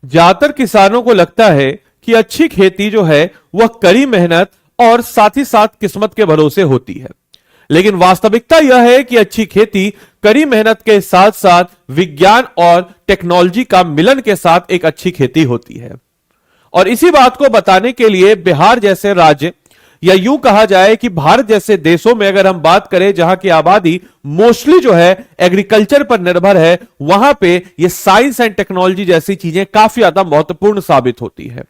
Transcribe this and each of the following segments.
ज्यादातर किसानों को लगता है कि अच्छी खेती जो है वह कड़ी मेहनत और साथ ही साथ किस्मत के भरोसे होती है। लेकिन वास्तविकता यह है कि अच्छी खेती कड़ी मेहनत के साथ साथ विज्ञान और टेक्नोलॉजी का मिलन के साथ एक अच्छी खेती होती है। और इसी बात को बताने के लिए बिहार जैसे राज्य, या यूं कहा जाए कि भारत जैसे देशों में अगर हम बात करें जहां की आबादी मोस्टली जो है एग्रीकल्चर पर निर्भर है, वहां पे ये साइंस एंड टेक्नोलॉजी जैसी चीजें काफी ज्यादा महत्वपूर्ण साबित होती है।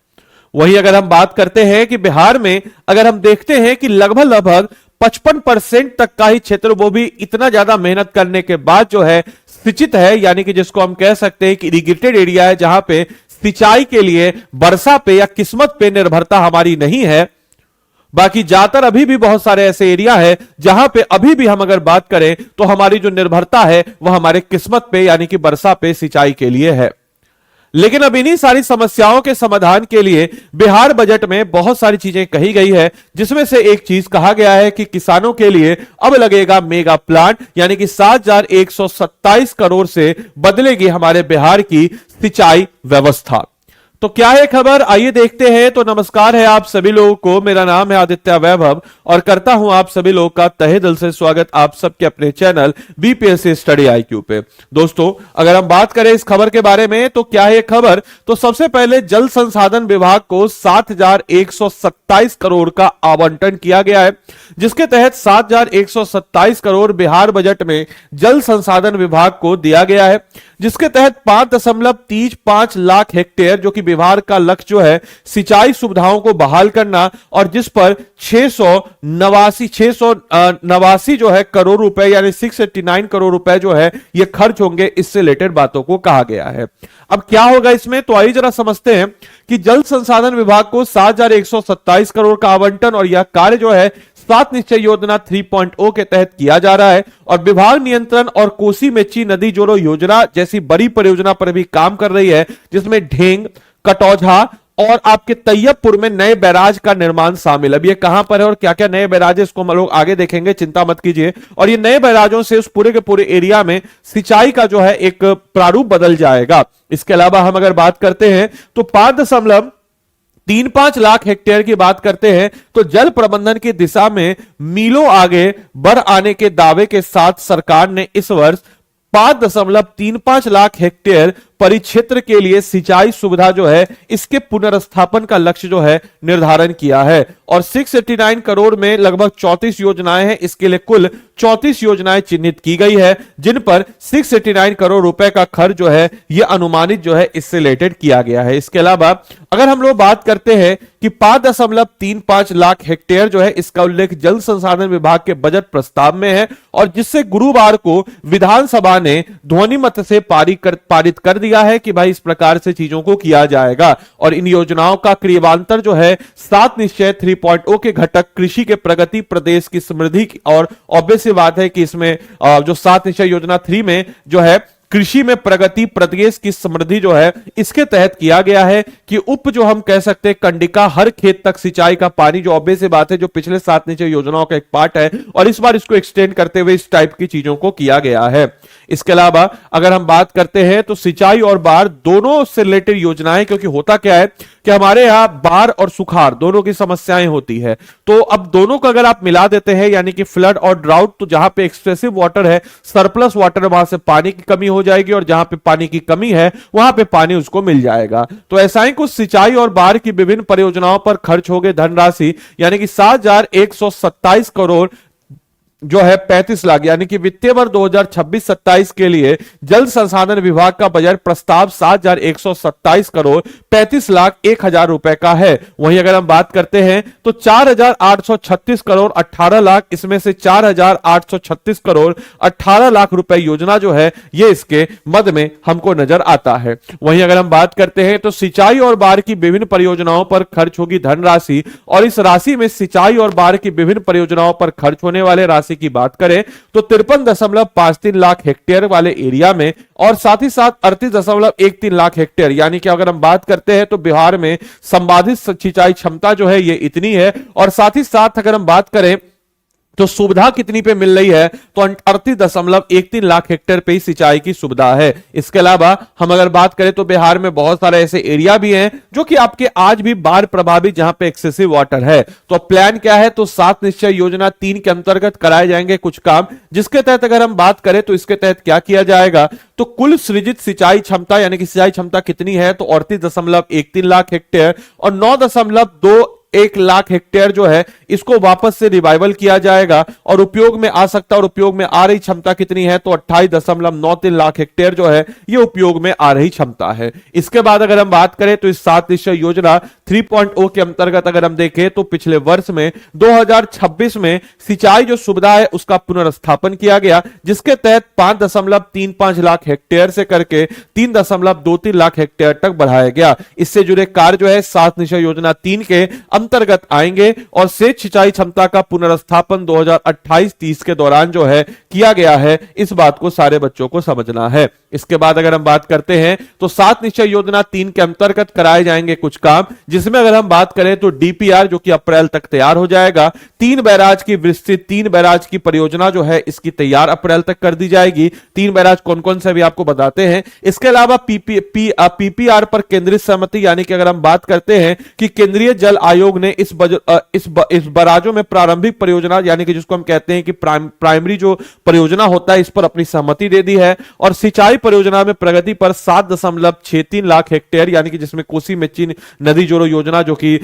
वहीं अगर हम बात करते हैं कि बिहार में अगर हम देखते हैं कि लगभग 55% तक का ही क्षेत्र, वो भी इतना ज्यादा मेहनत करने के बाद जो है सिंचित है, यानी कि जिसको हम कह सकते हैं कि इरिगेटेड एरिया है, जहां पे सिंचाई के लिए वर्षा पे या किस्मत पे निर्भरता हमारी नहीं है। बाकी ज्यादातर अभी भी बहुत सारे ऐसे एरिया है जहां पे अभी भी हम अगर बात करें तो हमारी जो निर्भरता है वह हमारे किस्मत पे यानी कि वर्षा पे, सिंचाई के लिए है। लेकिन अब इन्हीं सारी समस्याओं के समाधान के लिए बिहार बजट में बहुत सारी चीजें कही गई है, जिसमें से एक चीज कहा गया है कि किसानों के लिए अब लगेगा मेगा प्लांट, यानी कि 7,127 करोड़ से बदलेगी हमारे बिहार की सिंचाई व्यवस्था। तो क्या है खबर, आइए देखते हैं। तो नमस्कार है आप सभी लोगों को, मेरा नाम है आदित्य वैभव और करता हूं आप सभी लोगों का तहे दिल से स्वागत आप सबके अपने चैनल बीपीएससी स्टडी आईक्यू पे। दोस्तों अगर हम बात करें इस खबर के बारे में तो क्या है खबर, तो सबसे पहले जल संसाधन विभाग को 7,127 करोड़ का आवंटन किया गया है, जिसके तहत 7,127 करोड़ बिहार बजट में जल संसाधन विभाग को दिया गया है, जिसके तहत 5.35 लाख हेक्टेयर जो कि बिहार का लक्ष्य जो है सिंचाई सुविधाओं को बहाल करना, और जिस पर 689 जो है करोड़ रुपए यानी 689 करोड़ रुपए जो है ये खर्च होंगे, इससे रिलेटेड बातों को कहा गया है। अब क्या होगा इसमें, तो आइए जरा समझते हैं कि जल संसाधन विभाग को 7,127 करोड़ का आवंटन और यह कार्य जो है 7 निश्चय योजना 3.0 के तहत किया जा रहा है, और विभाग नियंत्रण और कोसी मेची नदी जोड़ो योजना जैसी बड़ी परियोजना पर भी काम कर रही है, जिसमें ढेंग, कटौझा और आपके तैयबपुर में नए बैराज का निर्माण शामिल। अब ये कहां पर है और क्या क्या नए बैराज है इसको हम लोग आगे देखेंगे, चिंता मत कीजिए। और ये नए बैराजों से उस पूरे के पूरे एरिया में सिंचाई का जो है एक प्रारूप बदल जाएगा। इसके अलावा हम अगर बात करते हैं तो 5.35 लाख हेक्टेयर की बात करते हैं तो जल प्रबंधन की दिशा में मीलों आगे बढ़ आने के दावे के साथ सरकार ने इस वर्ष 5.35 लाख हेक्टेयर परिक्षेत्र के लिए सिंचाई सुविधा जो है इसके पुनर्स्थापन का लक्ष्य जो है निर्धारण किया है, और 689 करोड़ में लगभग 34 योजनाएं हैं। इसके लिए कुल 34 योजनाएं चिन्हित की गई है, जिन पर 689 करोड़ रुपए का खर्च जो है यह अनुमानित जो है इससे रिलेटेड किया गया है। इसके अलावा अगर हम लोग बात करते हैं कि 5.35 लाख हेक्टेयर जो है इसका उल्लेख जल संसाधन विभाग के बजट प्रस्ताव में है, और जिससे गुरुवार को विधानसभा ने ध्वनि मत से पारित कर दिया है कि भाई इस प्रकार से चीजों को किया जाएगा। और इन योजनाओं का क्रियान्वयन जो है 7 निश्चय 3.0 के घटक कृषि के प्रगति, प्रदेश की समृद्धि की, और ऑब्वियस सी बात है कि इसमें जो 7 निश्चय योजना 3 में जो है कृषि में प्रगति, प्रदेश की समृद्धि जो है इसके तहत किया गया है कि जो हम कह सकते हैं कंडिका हर खेत तक सिंचाई का पानी, जो ऑब्वियस सी बात है जो पिछले 7 निश्चय योजनाओं का एक पार्ट है, और इस बार इसको एक्सटेंड करते हुए इस टाइप की चीजों को किया गया है। इसके अलावा अगर हम बात करते हैं तो सिंचाई और बाढ़ दोनों से रिलेटेड योजनाएं, क्योंकि होता क्या है कि हमारे यहां बाढ़ और सुखाड़ दोनों की समस्याएं होती है, तो अब दोनों को अगर आप मिला देते हैं यानी कि फ्लड और ड्राउट, तो जहां पे एक्सेसिव वाटर है, सरप्लस वाटर, वहां से पानी की कमी हो जाएगी, और जहां पे पानी की कमी है वहां पे पानी उसको मिल जाएगा। तो ऐसा ही कुछ सिंचाई और बाढ़ की विभिन्न परियोजनाओं पर खर्च हो गए धनराशि यानी कि 7,127 करोड़ जो है 35 लाख, यानी कि वित्तीय वर्ष 2026-27 के लिए जल संसाधन विभाग का बजट प्रस्ताव 7,127 करोड़ 35 लाख 1,000 रुपए का है। वहीं अगर हम बात करते हैं तो 4,836 करोड़ 18 लाख, इसमें से 4,836 करोड़ 18 लाख रुपए योजना जो है ये इसके मद में हमको नजर आता है। वहीं अगर हम बात करते हैं तो सिंचाई और बाढ़ की विभिन्न परियोजनाओं पर खर्च होगी धनराशि, और इस राशि में सिंचाई और बाढ़ की विभिन्न परियोजनाओं पर खर्च होने वाले राशि की बात करें तो 53.53 लाख हेक्टेयर वाले एरिया में, और साथ ही साथ 38.13 लाख हेक्टेयर, यानी कि अगर हम बात करते हैं तो बिहार में संबाधित सिंचाई क्षमता जो है ये इतनी है। और साथ ही साथ अगर हम बात करें तो सुविधा कितनी पे मिल रही है, तो 38.13 लाख हेक्टेयर पे ही सिंचाई की सुविधा है। इसके अलावा हम अगर बात करें तो बिहार में बहुत सारे ऐसे एरिया भी हैं जो कि आपके आज भी बाढ़ प्रभावित, जहां पे एक्सेसिव वाटर है। तो प्लान क्या है, तो 7 निश्चय योजना 3 के अंतर्गत कराए जाएंगे कुछ काम, जिसके तहत अगर हम बात करें तो इसके तहत क्या किया जाएगा, तो कुल सृजित सिंचाई क्षमता यानी कि सिंचाई क्षमता कितनी है, तो 38.13 लाख हेक्टेयर, और 9.21 लाख हेक्टेयर जो है इसको वापस से रिवाइवल किया जाएगा और उपयोग में आ सकता है। और उपयोग में आ रही क्षमता कितनी है, तो 28.93 लाख हेक्टेयर जो है ये उपयोग में आ रही क्षमता है। इसके बाद अगर हम बात करें तो इस 7 निश्चय योजना 3.0 के अंतर्गत अगर हम देखें तो पिछले वर्ष में 2026 में सिंचाई जो सुविधा है उसका पुनर्स्थापन किया गया, जिसके तहत 5.35 लाख हेक्टेयर से करके 3.23 लाख हेक्टेयर तक बढ़ाया गया। इससे जुड़े कार्य जो है 7 निश्चय योजना 3 के अंतर्गत आएंगे और सेच सिंचाई क्षमता का पुनर्स्थापन 2028-30 के दौरान जो है किया गया है। इस बात को सारे बच्चों को समझना है। इसके बाद अगर हम बात करते हैं तो 7 निश्चय योजना 3 के अंतर्गत कराए जाएंगे कुछ काम, जिसमें अगर हम बात करें तो डीपीआर जो कि अप्रैल तक तैयार हो जाएगा। 3 बैराज की विस्तृत 3 बैराज की परियोजना जो है इसकी तैयार अप्रैल तक कर दी जाएगी। 3 बैराज कौन कौन से भी आपको बताते हैं। इसके अलावा पीपीआर पर केंद्रीय सहमति, यानी कि अगर हम बात करते हैं कि केंद्रीय जल आयोग ने इस बैराजों में प्रारंभिक परियोजना यानी कि जिसको हम कहते हैं कि प्राइमरी जो परियोजना होता है इस पर अपनी सहमति दे दी है। और सिंचाई परियोजना में प्रगति पर 7.63 लाख हेक्टेयर, यानी कि जिसमें कोसी मेची नदी जोड़ो योजना जो कि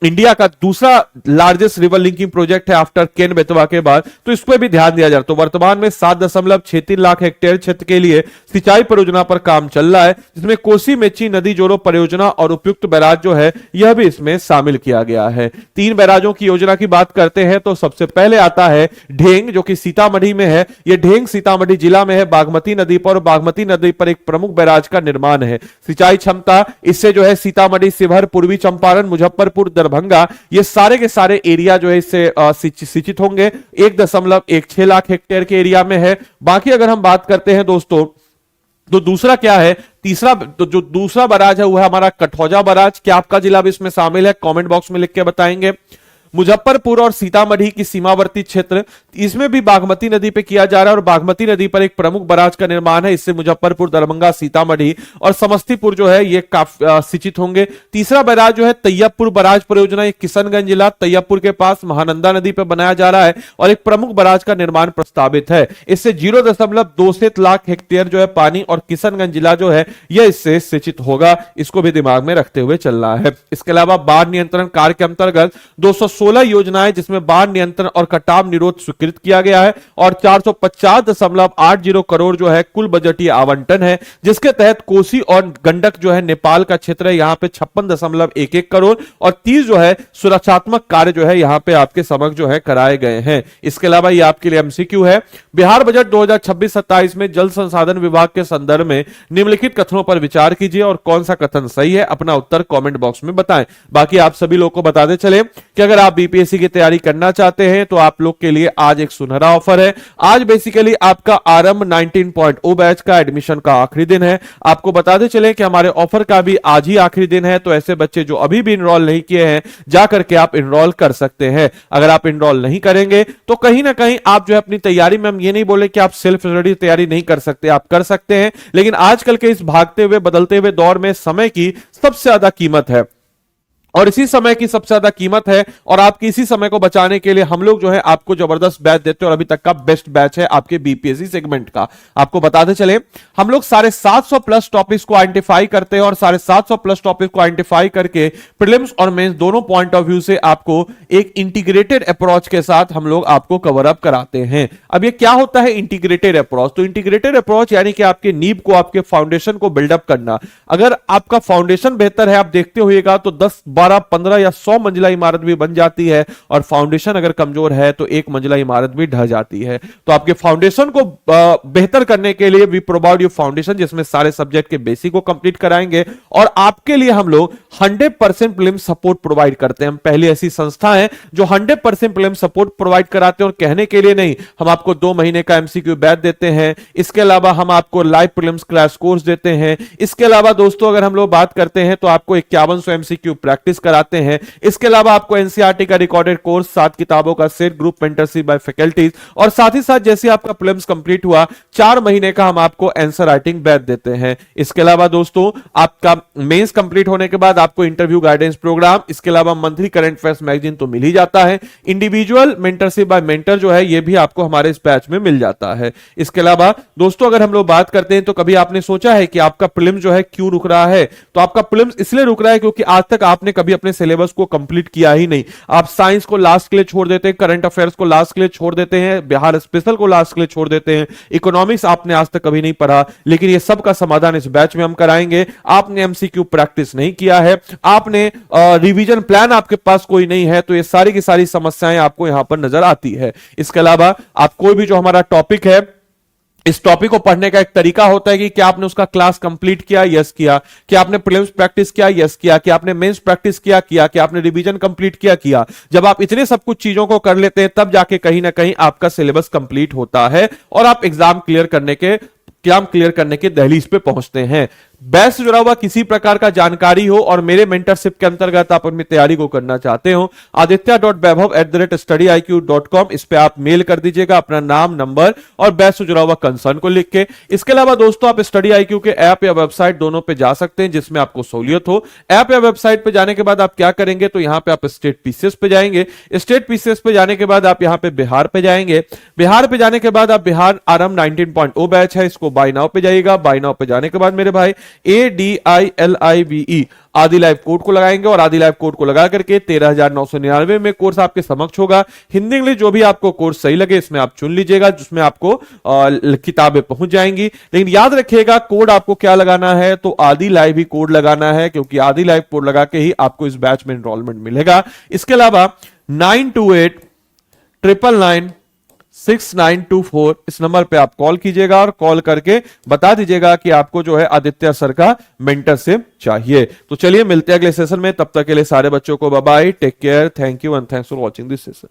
इंडिया का दूसरा लार्जेस्ट रिवर लिंकिंग प्रोजेक्ट है आफ्टर केन बेतवा के बाद, तो इस पर भी ध्यान दिया जाए। तो वर्तमान में 7.63 लाख हेक्टेयर क्षेत्र के लिए सिंचाई परियोजना पर काम चल रहा है, जिसमें कोसी मेची नदी जोड़ो परियोजना और उपयुक्त बैराज जो है यह भी इसमें शामिल किया गया है। 3 बैराजों की योजना की बात करते हैं तो सबसे पहले आता है ढेंग जो कि सीतामढ़ी में है। यह ढेंग सीतामढ़ी जिला में है, बागमती नदी पर, और बागमती नदी पर एक प्रमुख बैराज का निर्माण है। सिंचाई क्षमता इससे जो है सीतामढ़ी, शिवहर, पूर्वी चंपारण, मुजफ्फरपुर, दरभंगा ये सारे के सारे एरिया जो है इससे सिंचित होंगे। 1.16 लाख हेक्टेयर के एरिया में है। बाकी अगर हम बात करते हैं दोस्तों तो दूसरा क्या है, तीसरा तो जो दूसरा बैराज है वह है हमारा कटौझा बैराज। क्या आपका जिला भी इसमें शामिल है, कमेंट बॉक्स में लिख के बताएंगे। मुजफ्फरपुर और सीतामढ़ी की सीमावर्ती क्षेत्र, इसमें भी बागमती नदी पे किया जा रहा है और बागमती नदी पर एक प्रमुख बैराज का निर्माण है। इससे मुजफ्फरपुर, दरभंगा, सीतामढ़ी और समस्तीपुर जो है ये काफी सिंचित होंगे। तीसरा बैराज जो है तैयबपुर बैराज परियोजना, ये किशनगंज जिला तैयबपुर के पास महानंदा नदी पर बनाया जा रहा है और एक प्रमुख बैराज का निर्माण प्रस्तावित है। इससे 0.27 लाख हेक्टेयर जो है पानी और किशनगंज जिला जो है यह इससे सिंचित होगा। इसको भी दिमाग में रखते हुए चलना है। इसके अलावा बाढ़ नियंत्रण कार्य के अंतर्गत 216 योजनाएं जिसमें बाढ़ नियंत्रण और कटाव निरोध स्वीकृत किया गया है और 450.80 करोड़ जो है कुल बजटीय आवंटन है, जिसके तहत कोसी और गंडक जो है नेपाल का क्षेत्र है, यहां पे 56.11 करोड़ और 30 जो है सुरक्षात्मक कार्य जो है यहां पे आपके समक्ष जो है कराए गए हैं। इसके अलावा ये आपके लिए एमसीक्यू है। बिहार बजट 2026-27 में जल संसाधन विभाग के संदर्भ में निम्नलिखित कथनों पर विचार कीजिए और कौन सा कथन सही है अपना उत्तर कमेंट बॉक्स में बताएं। बाकी आप सभी लोग को बताते चले कि अगर आप बीपीएससी की तैयारी करना चाहते हैं तो आप लोग के लिए आज एक सुनहरा ऑफर है। आज बेसिकली आपका आरंभ 19.0 बैच का एडमिशन का आखिरी दिन है। आपको बताते चले कि हमारे ऑफर का भी आज ही आखिरी दिन है, तो ऐसे बच्चे जो अभी भी इनरोल नहीं किए हैं जाकर के आप इनरोल कर सकते हैं। अगर आप इनरोल नहीं करेंगे तो कहीं ना कहीं आप जो है अपनी तैयारी में, हम ये नहीं बोले कि आप सेल्फ स्टडी तैयारी नहीं कर सकते, आप कर सकते हैं, लेकिन आजकल के इस भागते हुए बदलते हुए दौर में समय की सबसे ज्यादा कीमत है और इसी समय की सबसे ज्यादा कीमत है और आपकी इसी समय को बचाने के लिए हम लोग जो है आपको जबरदस्त बैच देते हैं और अभी तक का बेस्ट बैच है आपके बीपीएससी सेगमेंट का। आपको बताते चले हम लोग 750 प्लस टॉपिक्स को आइडेंटिफाई करते हैं और 750 प्लस टॉपिक को आइडेंटिफाई करके प्रीलिम्स और मेंस दोनों पॉइंट ऑफ व्यू से आपको एक इंटीग्रेटेड अप्रोच के साथ हम लोग आपको कवर अप कराते हैं। अब ये क्या होता है इंटीग्रेटेड अप्रोच? तो इंटीग्रेटेड अप्रोच यानी कि आपके नींव को, आपके फाउंडेशन को बिल्डअप करना। अगर आपका फाउंडेशन बेहतर है, आप देखते होइएगा तो 10, 12, 15 या 100 मंजिला इमारत भी बन जाती है और फाउंडेशन अगर कमजोर है तो 1 मंजिला इमारत भी ढह जाती है। तो आपके फाउंडेशन को बेहतर करने के लिए वी प्रोवाइड यू फाउंडेशन, जिसमें सारे सब्जेक्ट के बेसिक को कंप्लीट कराएंगे और आपके लिए हम लोग 100% प्रीलिम सपोर्ट प्रोवाइड करते हैं। हम पहली ऐसी संस्था है जो 100% प्रीलिम सपोर्ट प्रोवाइड कराते हैं और कहने के लिए नहीं, हम आपको 2 महीने का एमसीक्यू बैच देते हैं। इसके अलावा हम आपको लाइव प्रीलिम्स क्लैश कोर्स देते हैं। इसके अलावा दोस्तों अगर हम लोग बात करते हैं तो आपको 5100 एमसीक्यू प्रैक्टिस प्रैक्टिस कराते हैं। इसके अलावा आपको एनसीईआरटी का रिकॉर्डेड कोर्स, 7 किताबों का set, group mentorship by faculties, और साथ ही साथ जैसे आपका प्रीलिम्स कंप्लीट हुआ 4 महीने का हम आपको आंसर राइटिंग बैच देते हैं। इसके अलावा दोस्तों आपका मेंस कंप्लीट होने के बाद आपको इंटरव्यू गाइडेंस प्रोग्राम, इसके अलावा मंथली करंट अफेयर्स मैगजीन तो मिल ही जाता है। इंडिविजुअल मेंटरशिप बाय मेंटर जो है ये भी आपको हमारे इस बैच में मिल जाता है। इसके अलावा दोस्तों अगर हम लोग बात करते हैं तो कभी आपने सोचा है कि आपका प्रीलिम्स जो है क्यों रुक रहा है? तो आपका प्रीलिम्स इसलिए रुक रहा है क्योंकि आज तक आपने कभी अपने सिलेबस को कंप्लीट किया ही नहीं। आप साइंस को लास्ट के लिए छोड़ देते हैं, करंट अफेयर्स को लास्ट के लिए छोड़ देते हैं, बिहार स्पेशल को लास्ट के लिए छोड़ देते हैं, इकोनॉमिक्स आपने आज तक कभी नहीं पढ़ा। लेकिन ये सब का समाधान इस बैच में हम कराएंगे। आपने एमसीक्यू प्रैक्टिस नहीं किया है, आपने रिवीजन प्लान आपके पास कोई नहीं है, तो ये सारी की सारी समस्याएं आपको यहां पर नजर आती है। इसके अलावा आप कोई भी जो हमारा टॉपिक है, इस टॉपिक को पढ़ने का एक तरीका होता है कि क्या आपने उसका क्लास कंप्लीट किया, यस किया, क्या आपने प्रीलिम्स प्रैक्टिस किया, यस किया, क्या आपने मेंस प्रैक्टिस किया, क्या आपने रिवीजन कंप्लीट किया। जब आप इतने सब कुछ चीजों को कर लेते हैं तब जाके कहीं ना कहीं आपका सिलेबस कंप्लीट होता है और आप एग्जाम क्लियर करने के दहलीज पे पहुंचते हैं। बैच से जुड़ा हुआ किसी प्रकार का जानकारी हो और मेरे मेंटरशिप के अंतर्गत आप अपनी तैयारी को करना चाहते हो, aditya.vaibhav@studiiq.com इस पे आप मेल कर दीजिएगा अपना नाम, नंबर और बैच से जुड़ा हुआ कंसर्न को लिख के। इसके अलावा दोस्तों आप स्टडी आईक्यू के ऐप या वेबसाइट दोनों पे जा सकते हैं जिसमें आपको सहूलियत हो। ऐप या वेबसाइट पे जाने के बाद आप क्या करेंगे, तो यहां पे आप स्टेट पीसीएस पे जाएंगे। स्टेट पीसीएस पे जाने के बाद आप यहां पे बिहार पे जाएंगे। बिहार पे जाने के बाद आप बिहार आरएम 19.0 बैच है, इसको बाय नाउ पे जाइएगा। बाय नाउ पे जाने के बाद मेरे भाई ADILIVE आदि लाइव कोड को लगाएंगे और आदि लाइव कोड को लगा करके 13,999 में कोर्स आपके समक्ष होगा। हिंदी इंग्लिश जो भी आपको कोर्स सही लगे इसमें आप चुन लीजिएगा, जिसमें आपको किताबें पहुंच जाएंगी। लेकिन याद रखिएगा कोड आपको क्या लगाना है, तो आदि लाइव ही कोड लगाना है, क्योंकि आदि लाइव कोड लगा के ही आपको इस बैच में एनरोलमेंट मिलेगा। इसके अलावा 9289996924 इस नंबर पे आप कॉल कीजिएगा और कॉल करके बता दीजिएगा कि आपको जो है आदित्य सर का मेंटरशिप चाहिए। तो चलिए मिलते हैं अगले सेशन में, तब तक के लिए सारे बच्चों को bye bye, take care, thank you and thanks for watching this session.